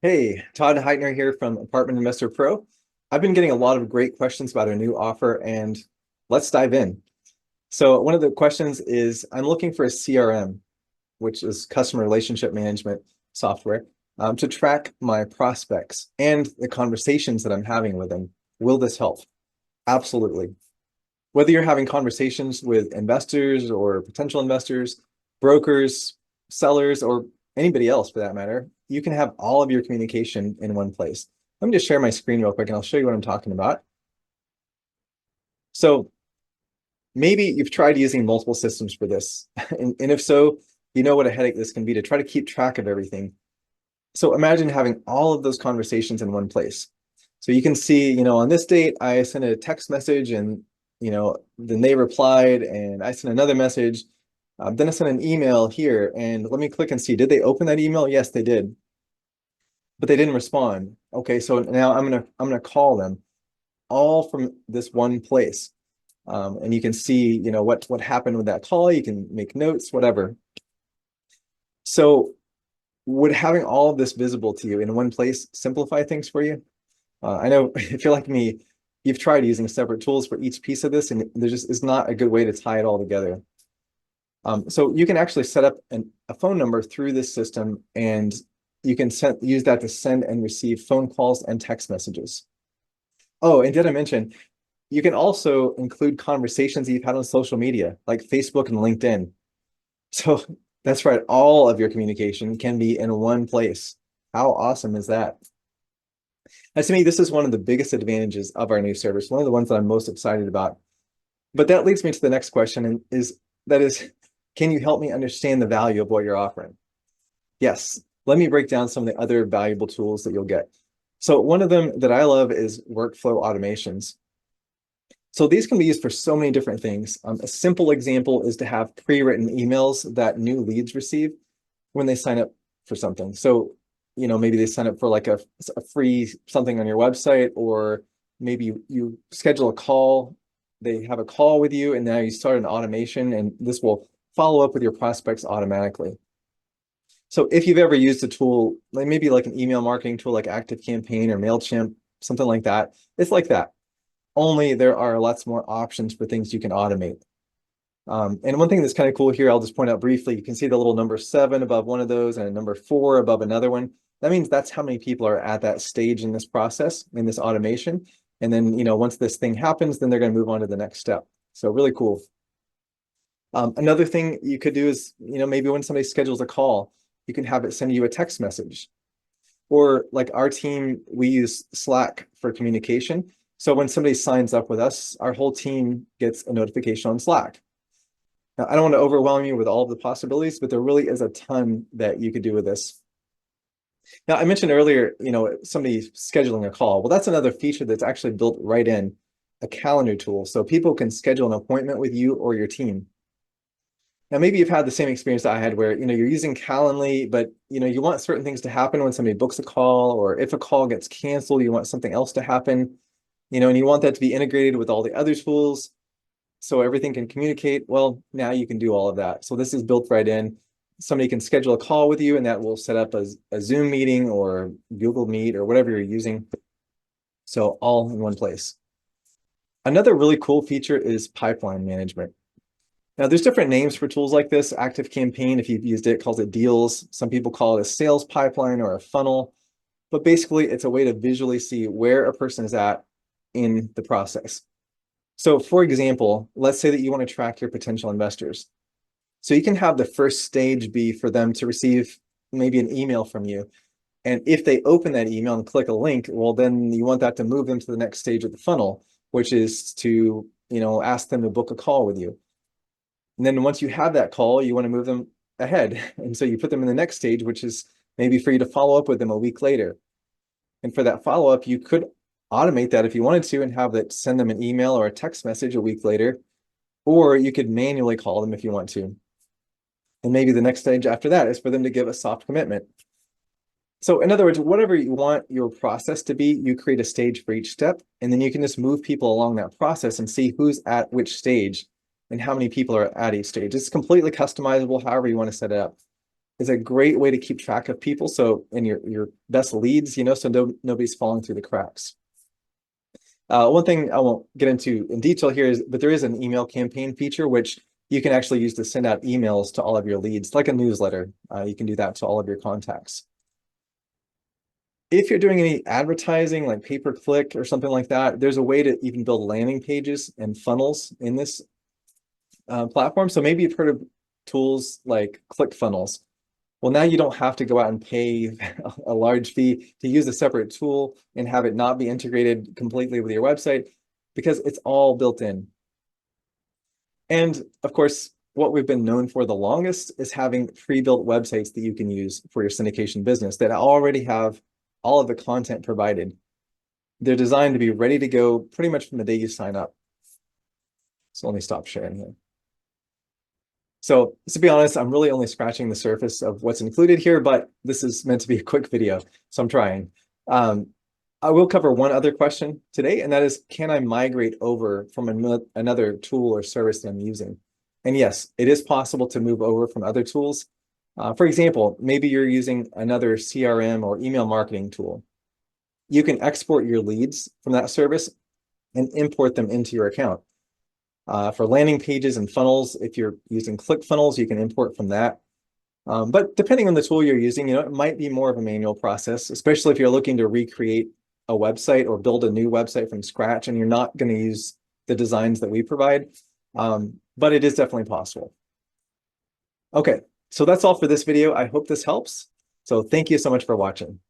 Hey, Todd Heitner here from Apartment Investor Pro. I've been getting a lot of great questions about our new offer, and let's dive in. So one of the questions is, I'm looking for a CRM, which is customer relationship management software, to track my prospects and the conversations that I'm having with them. Will this help? Absolutely. Whether you're having conversations with investors or potential investors, brokers, sellers, or anybody else for that matter, you can have all of your communication in one place. Let me just share my screen real quick and I'll show you what I'm talking about. So maybe you've tried using multiple systems for this. And if so, you know what a headache this can be to try to keep track of everything. So imagine having all of those conversations in one place. So you can see, on this date, I sent a text message and, then they replied and I sent another message. Then I sent an email here and let me click and see, did they open that email? Yes, they did, but they didn't respond. Okay, so now I'm gonna call them all from this one place. And you can see, what happened with that call. You can make notes, whatever. So would having all of this visible to you in one place simplify things for you? I know if you're like me, you've tried using separate tools for each piece of this, and there just is not a good way to tie it all together. So you can actually set up a phone number through this system, and you can use that to send and receive phone calls and text messages. Oh, and did I mention, you can also include conversations that you've had on social media, like Facebook and LinkedIn. So that's right, all of your communication can be in one place. How awesome is that? And to me, this is one of the biggest advantages of our new service, one of the ones that I'm most excited about. But that leads me to the next question, and can you help me understand the value of what you're offering? Yes. Let me break down some of the other valuable tools that you'll get. So one of them that I love is workflow automations. So these can be used for so many different things. A simple example is to have pre-written emails that new leads receive when they sign up for something. So, maybe they sign up for like a free something on your website, or maybe you schedule a call, they have a call with you, and now you start an automation, and this will follow up with your prospects automatically. So if you've ever used a tool, like maybe like an email marketing tool like ActiveCampaign or MailChimp, something like that, it's like that. Only there are lots more options for things you can automate. And one thing that's kind of cool here, I'll just point out briefly, you can see the little number 7 above one of those and a number 4 above another one. That means that's how many people are at that stage in this process, in this automation. And then, once this thing happens, then they're going to move on to the next step. So really cool. Another thing you could do is, maybe when somebody schedules a call, you can have it send you a text message. Or like our team, we use Slack for communication. So when somebody signs up with us, our whole team gets a notification on Slack. Now, I don't want to overwhelm you with all of the possibilities, but there really is a ton that you could do with this. Now, I mentioned earlier, somebody scheduling a call. Well, that's another feature that's actually built right in, a calendar tool. So people can schedule an appointment with you or your team. Now, maybe you've had the same experience that I had where, you're using Calendly, but, you want certain things to happen when somebody books a call, or if a call gets canceled, you want something else to happen, and you want that to be integrated with all the other tools so everything can communicate. Well, now you can do all of that. So this is built right in. Somebody can schedule a call with you, and that will set up a Zoom meeting or Google Meet or whatever you're using. So all in one place. Another really cool feature is pipeline management. Now, there's different names for tools like this. ActiveCampaign, if you've used it, calls it deals. Some people call it a sales pipeline or a funnel. But basically, it's a way to visually see where a person is at in the process. So for example, let's say that you want to track your potential investors. So you can have the first stage be for them to receive maybe an email from you. And if they open that email and click a link, well, then you want that to move them to the next stage of the funnel, which is to, ask them to book a call with you. And then once you have that call, you want to move them ahead. And so you put them in the next stage, which is maybe for you to follow up with them a week later. And for that follow-up, you could automate that if you wanted to and have that send them an email or a text message a week later, or you could manually call them if you want to. And maybe the next stage after that is for them to give a soft commitment. So in other words, whatever you want your process to be, you create a stage for each step, and then you can just move people along that process and see who's at which stage and how many people are at each stage. It's completely customizable however you want to set it up. is a great way to keep track of people. So, and your best leads, so nobody's falling through the cracks. One thing I won't get into in detail here is, but there is an email campaign feature, which you can actually use to send out emails to all of your leads, like a newsletter. You can do that to all of your contacts. If you're doing any advertising, like pay-per-click or something like that, there's a way to even build landing pages and funnels in this platform. So maybe you've heard of tools like ClickFunnels. Well, now you don't have to go out and pay a large fee to use a separate tool and have it not be integrated completely with your website, because it's all built in. And of course, what we've been known for the longest is having pre-built websites that you can use for your syndication business that already have all of the content provided. They're designed to be ready to go pretty much from the day you sign up. So let me stop sharing here. So to be honest, I'm really only scratching the surface of what's included here, but this is meant to be a quick video, so I'm trying. I will cover one other question today, and that is, can I migrate over from another tool or service that I'm using? And yes, it is possible to move over from other tools. For example, maybe you're using another CRM or email marketing tool. You can export your leads from that service and import them into your account. For landing pages and funnels, if you're using ClickFunnels, you can import from that. But depending on the tool you're using, it might be more of a manual process, especially if you're looking to recreate a website or build a new website from scratch and you're not going to use the designs that we provide. But it is definitely possible. Okay, so that's all for this video. I hope this helps. So thank you so much for watching.